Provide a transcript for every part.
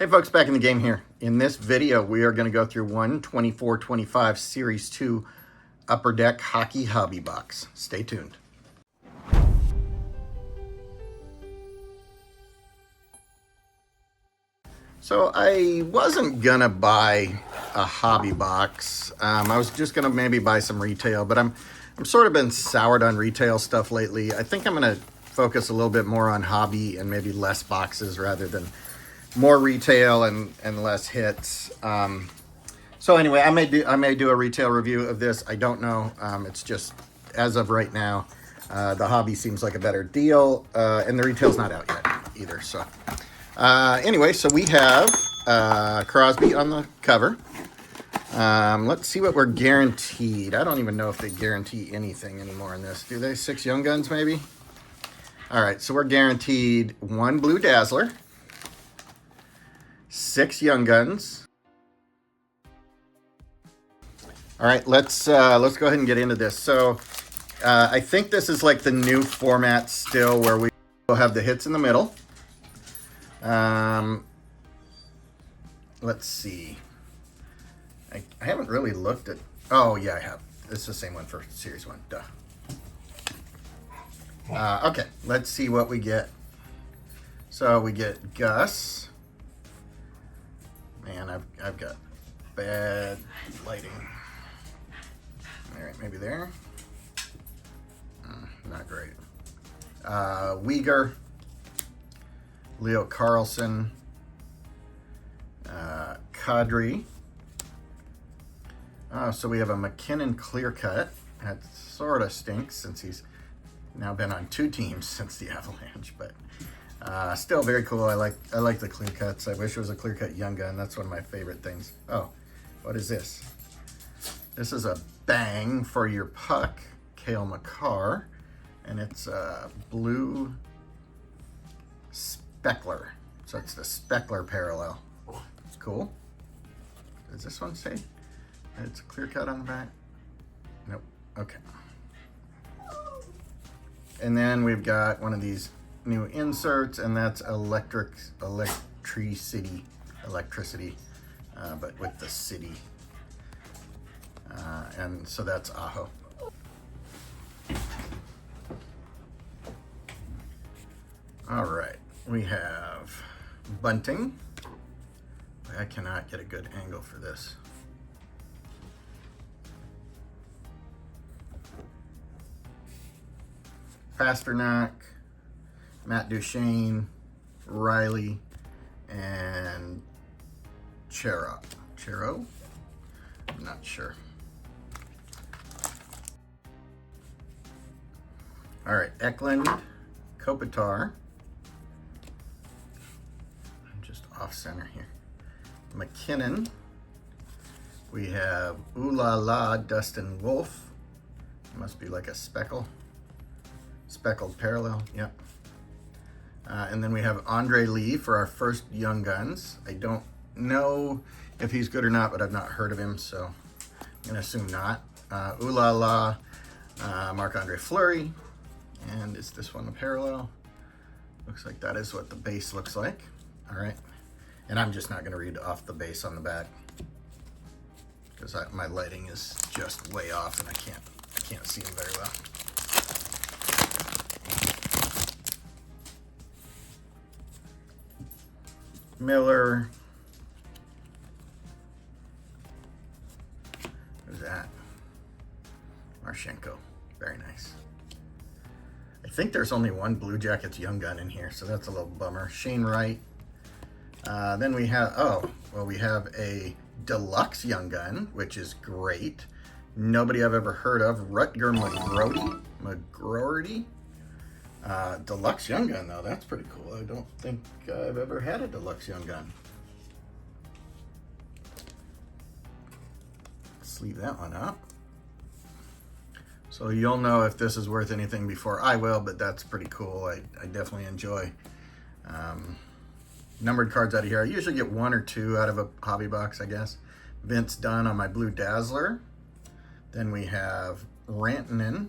Hey folks, back in the game here. In this video, we are going to go through 1/24/25 Series 2 Upper Deck Hockey Hobby Box. Stay tuned. So I wasn't going to buy a hobby box. I was just going to maybe buy some retail, but I'm sort of been soured on retail stuff lately. I think I'm going to focus a little bit more on hobby and maybe less boxes rather than more retail and less hits. So anyway, I may do a retail review of this. I don't know. It's just as of right now, the hobby seems like a better deal, and the retail's not out yet either. So anyway, so we have Crosby on the cover. Let's see what we're guaranteed. I don't even know if they guarantee anything anymore in this. Do they? 6 Young Guns maybe? All right, so we're guaranteed 1 Blue Dazzler, 6 Young Guns. All right, let's go ahead and get into this. So I think this is like the new format still, where we will have the hits in the middle. Let's see. I haven't really looked at. Oh yeah, I have. It's the same one for Series 1. Duh. Okay, let's see what we get. So we get Gus. Man, I've got bad lighting. All right, maybe there. Not great. Uyghur, Leo Carlson, Kadri. So we have a McKinnon clear cut. That sort of stinks since he's now been on 2 teams since the Avalanche, but still very cool. I like the clear cuts. I wish it was a clear cut Young Gun. That's one of my favorite things. Oh, what is this? This is a bang for your puck, Cale Makar, and it's a blue speckler. So it's the speckler parallel. It's cool. Does this one say it's a clear cut on the back? Nope. Okay. And then we've got one of these new inserts, and that's electricity, but with the city. And so that's Aho. All right, we have Bunting. I cannot get a good angle for this. Pasternak, Matt Duchene, Riley, and Chero? I'm not sure. All right, Eklund, Kopitar. I'm just off center here. McKinnon. We have Ooh La La, Dustin Wolf. Must be like a speckled parallel. Yep. And then we have Andre Lee for our first Young Guns. I don't know if he's good or not, but I've not heard of him, so I'm going to assume not. Ooh La La, Marc-Andre Fleury. And is this one a parallel? Looks like that is what the base looks like. All right. And I'm just not going to read off the base on the back because my lighting is just way off and I can't see them very well. Miller. Who's that? Marchenko. Very nice. I think there's only 1 Blue Jackets Young Gun in here, so that's a little bummer. Shane Wright. Then we have, we have a deluxe Young Gun, which is great. Nobody I've ever heard of. Rutger McGroarty. Deluxe Young Gun, though. That's pretty cool. I don't think I've ever had a deluxe Young Gun. Let's leave that one up. So you'll know if this is worth anything before I will, but that's pretty cool. I definitely enjoy numbered cards out of here. I usually get 1 or 2 out of a hobby box, I guess. Vince Dunn on my Blue Dazzler. Then we have Rantanen.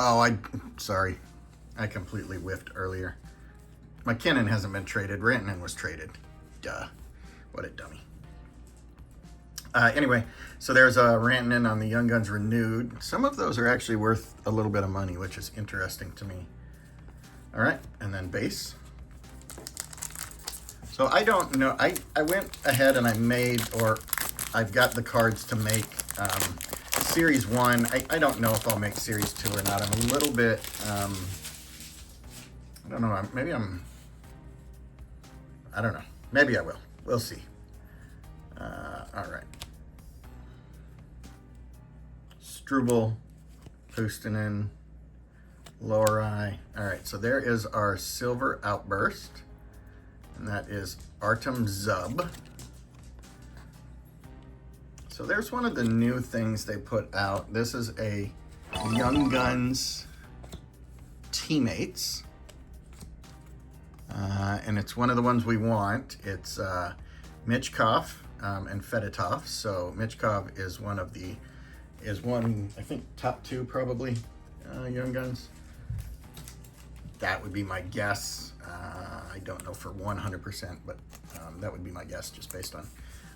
Oh, sorry. I completely whiffed earlier. McKinnon hasn't been traded. Rantanen was traded. Duh. What a dummy. Anyway, so there's a Rantanen on the Young Guns renewed. Some of those are actually worth a little bit of money, which is interesting to me. All right, and then base. So I don't know. I went ahead and I made, or I've got the cards to make Series 1. I don't know if I'll make Series 2 or not. I'm a little bit, I don't know. I don't know. Maybe I will. We'll see. All right. Struble, Pustonen, Lori. All right, so there is our Silver Outburst, and that is Artem Zub. So there's one of the new things they put out. This is a Young Guns Teammates, and it's one of the ones we want. It's Michkov and Fedotov. So Michkov is one, I think, top 2 probably, Young Guns. That would be my guess. I don't know for 100%, but that would be my guess just based on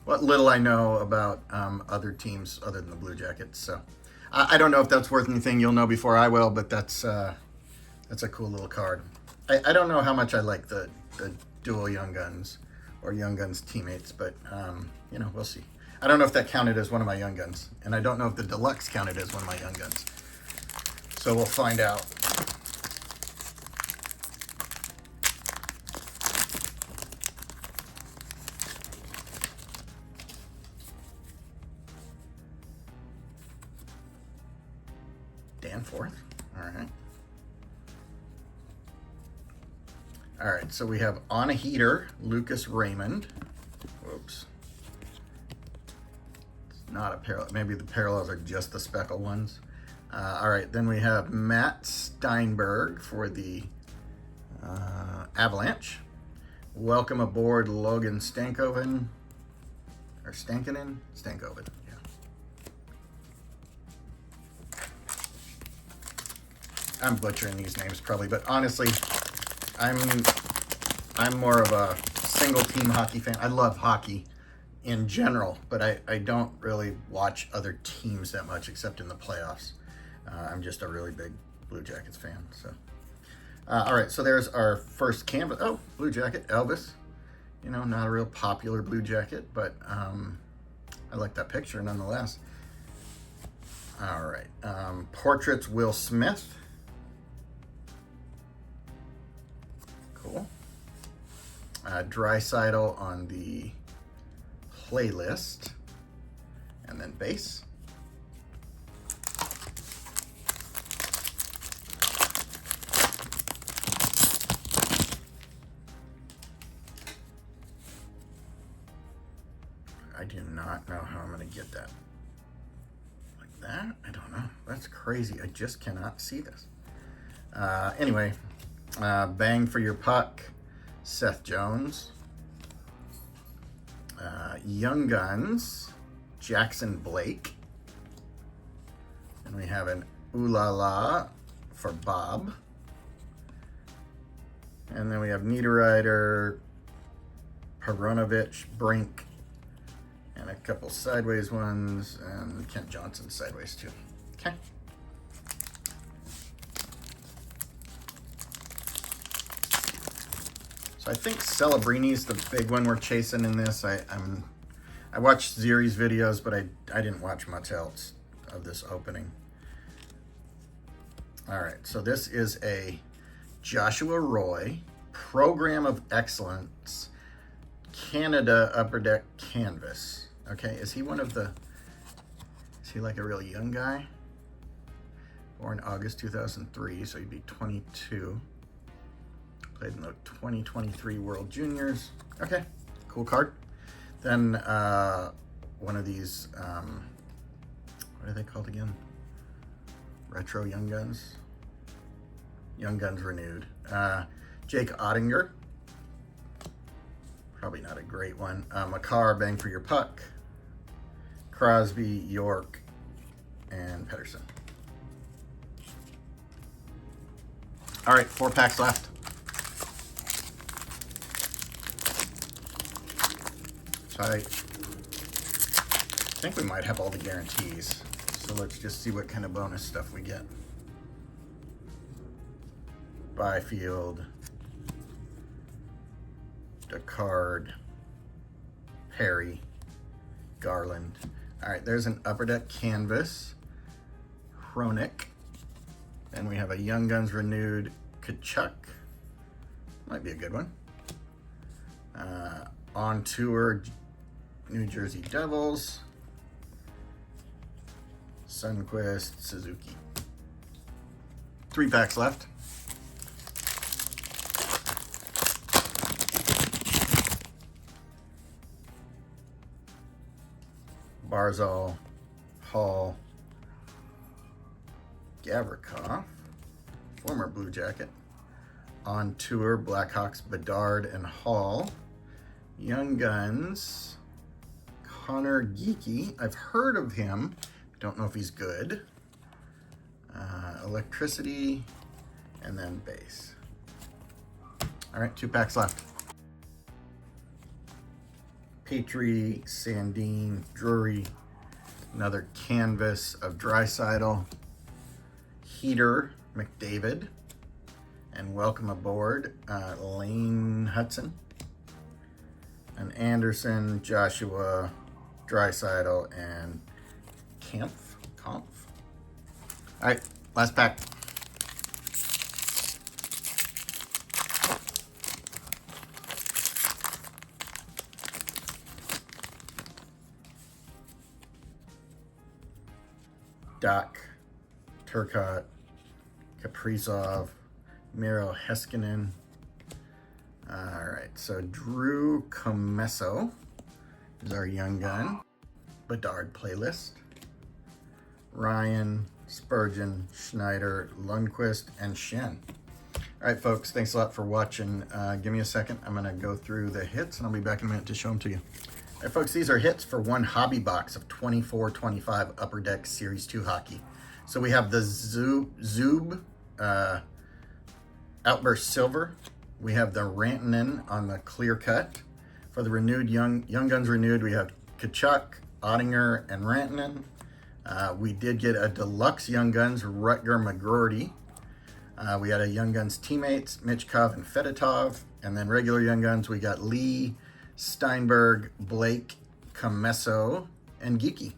what little I know about other teams other than the Blue Jackets. So I don't know if that's worth anything. You'll know before I will, but that's a cool little card. I don't know how much I like the dual Young Guns or Young Guns Teammates, but you know, we'll see. I don't know if that counted as one of my Young Guns, and I don't know if the Deluxe counted as one of my Young Guns. So we'll find out. Danforth. All right. All right, so we have on a heater, Lucas Raymond. Whoops. It's not a parallel. Maybe the parallels are just the speckle ones. All right, then we have Matt Steinberg for the Avalanche. Welcome aboard, Logan Stankoven. Or Stankoven? Stankoven, yeah. I'm butchering these names probably, but honestly, I'm more of a single team hockey fan. I love hockey in general, but I don't really watch other teams that much except in the playoffs. I'm just a really big Blue Jackets fan. So, all right, so there's our first canvas. Oh, Blue Jacket, Elvis. You know, not a real popular Blue Jacket, but I like that picture nonetheless. All right, Portraits, Will Smith. Cool. Draisaitl on the playlist, and then base. I do not know how I'm going to get that. Like that? I don't know. That's crazy. I just cannot see this. Anyway, Bang for Your Puck, Seth Jones. Young Guns, Jackson Blake. And we have an Ooh La La for Bob. And then we have Niederreiter, Peronovich, Brink, and a couple sideways ones, and Kent Johnson sideways too. Okay. So I think Celebrini's the big one we're chasing in this. I watched Ziri's videos, but I didn't watch much else of this opening. All right, so this is a Joshua Roy Program of Excellence Canada Upper Deck Canvas. Okay, is he like a really young guy? Born August 2003, so he'd be 22. Played in the 2023 World Juniors. Okay, cool card. Then one of these, what are they called again? Retro Young Guns? Young Guns Renewed. Jake Ottinger. Probably not a great one. Makar, Bang for Your Puck. Crosby, York, and Pettersson. All right, 4 packs left. Shohei. I think we might have all the guarantees. So let's just see what kind of bonus stuff we get. Byfield, Descard, Perry, Garland. All right, there's an Upper Deck canvas. Chronic. Then we have a Young Guns renewed Kachuk. Might be a good one. On tour, New Jersey Devils. Sunquist, Suzuki. 3 packs left. Barzal, Hall, Gavrikov, former Blue Jacket. On tour, Blackhawks, Bedard and Hall. Young Guns, Connor Geeky. I've heard of him. Don't know if he's good. Electricity, and then base. All right, 2 packs left. Petrie, Sandine, Drury, another canvas of Draisaitl, Heater, McDavid, and welcome aboard, Lane Hudson, and Anderson, Joshua, Draisaitl, and Kampf. All right, last pack. Doc, Turcotte, Kaprizov, Miro Heiskanen. All right, so Drew Comesso is our Young Gun. Bedard playlist. Ryan, Spurgeon, Schneider, Lundqvist, and Shen. All right, folks, thanks a lot for watching. Give me a second. I'm going to go through the hits, and I'll be back in a minute to show them to you. All right, folks, these are hits for one hobby box of 24-25 Upper Deck Series 2 hockey. So we have the Zub Outburst Silver. We have the Rantanen on the clear cut. For the renewed Young Guns renewed, we have Kachuk, Ottinger, and Rantanen. We did get a deluxe Young Guns Rutger McGroarty. We had a Young Guns teammates, Michkov and Fedotov. And then regular Young Guns, we got Lee, Steinberg, Blake, Comesso, and Geeky.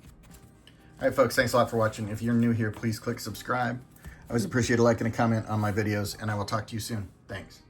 All right, folks, thanks a lot for watching. If you're new here, please click subscribe. I always appreciate a like and a comment on my videos, and I will talk to you soon. Thanks.